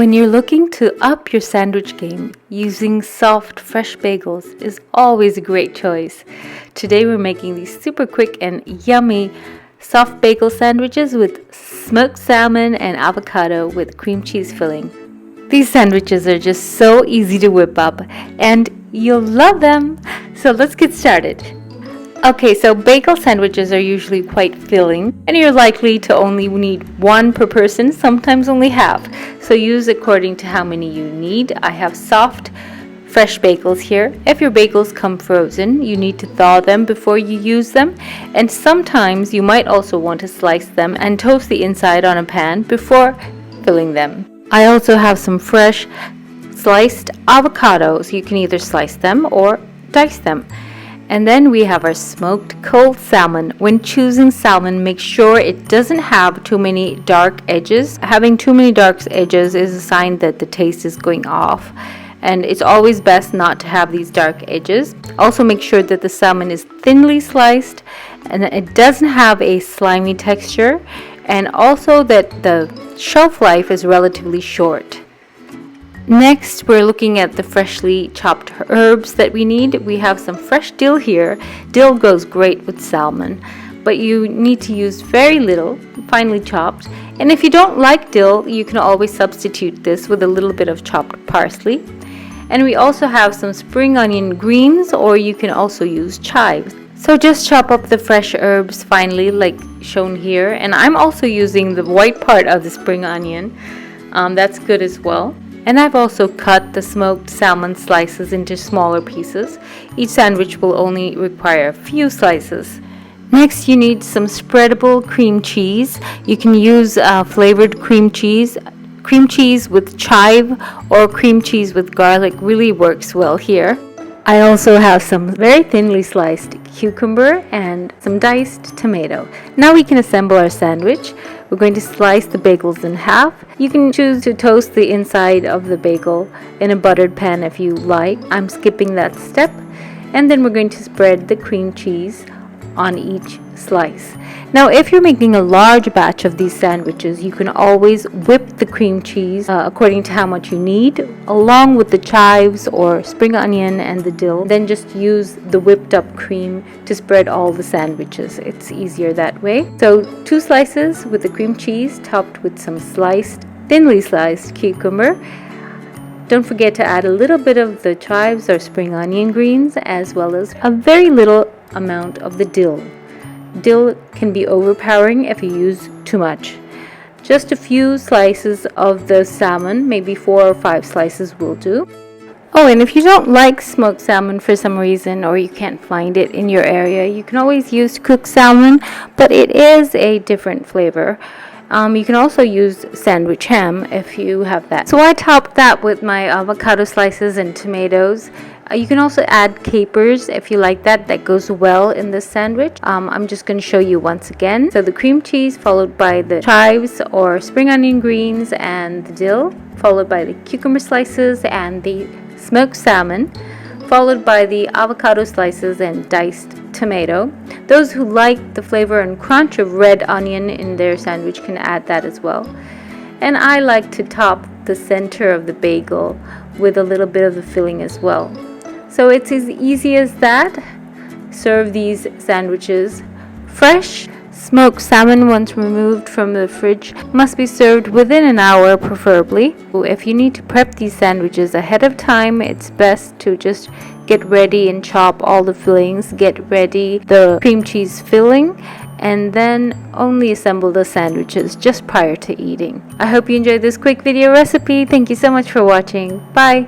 When you're looking to up your sandwich game, using soft, fresh bagels is always a great choice. Today we're making these super quick and yummy soft bagel sandwiches with smoked salmon and avocado with cream cheese filling. These sandwiches are just so easy to whip up and you'll love them. So let's get started. Okay, so bagel sandwiches are usually quite filling and you're likely to only need one per person, sometimes only half. So use according to how many you need. I have soft, fresh bagels here. If your bagels come frozen, you need to thaw them before you use them. And sometimes you might also want to slice them and toast the inside on a pan before filling them. I also have some fresh sliced avocados. You can either slice them or dice them. And then we have our smoked cold salmon. When choosing salmon, make sure it doesn't have too many dark edges. Having too many dark edges is a sign that the taste is going off. And it's always best not to have these dark edges. Also make sure that the salmon is thinly sliced and it doesn't have a slimy texture. And also that the shelf life is relatively short. Next, we're looking at the freshly chopped herbs that we need. We have some fresh dill here. Dill goes great with salmon, but you need to use very little, finely chopped. And if you don't like dill, you can always substitute this with a little bit of chopped parsley. And we also have some spring onion greens, or you can also use chives. So just chop up the fresh herbs finely, like shown here. And I'm also using the white part of the spring onion. That's good as well. And I've also cut the smoked salmon slices into smaller pieces. Each sandwich will only require a few slices. Next, you need some spreadable cream cheese. You can use flavored cream cheese. Cream cheese with chive or cream cheese with garlic really works well here. I also have some very thinly sliced cucumber and some diced tomato. Now we can assemble our sandwich. We're going to slice the bagels in half. You can choose to toast the inside of the bagel in a buttered pan if you like. I'm skipping that step. And then we're going to spread the cream cheese on each slice. Now, if you're making a large batch of these sandwiches, you can always whip the cream cheese according to how much you need, along with the chives or spring onion and the dill. Then just use the whipped up cream to spread all the sandwiches. It's easier that way. So 2 slices with the cream cheese topped with some thinly sliced cucumber. Don't forget to add a little bit of the chives or spring onion greens, as well as a very little amount of the dill. Dill can be overpowering if you use too much. Just a few slices of the salmon, maybe 4 or 5 slices will do. Oh, and if you don't like smoked salmon for some reason, or you can't find it in your area, you can always use cooked salmon, but it is a different flavor. You can also use sandwich ham if you have that. So I topped that with my avocado slices and tomatoes. You can also add capers if you like that. That goes well in this sandwich. I'm just going to show you once again. So the cream cheese followed by the chives or spring onion greens and the dill, followed by the cucumber slices and the smoked salmon, followed by the avocado slices and diced tomato. Those who like the flavor and crunch of red onion in their sandwich can add that as well. And I like to top the center of the bagel with a little bit of the filling as well. So it's as easy as that. Serve these sandwiches fresh. Smoked salmon, once removed from the fridge, must be served within an hour preferably. If you need to prep these sandwiches ahead of time, it's best to just get ready and chop all the fillings, get ready the cream cheese filling, and then only assemble the sandwiches just prior to eating. I hope you enjoyed this quick video recipe. Thank you so much for watching. Bye!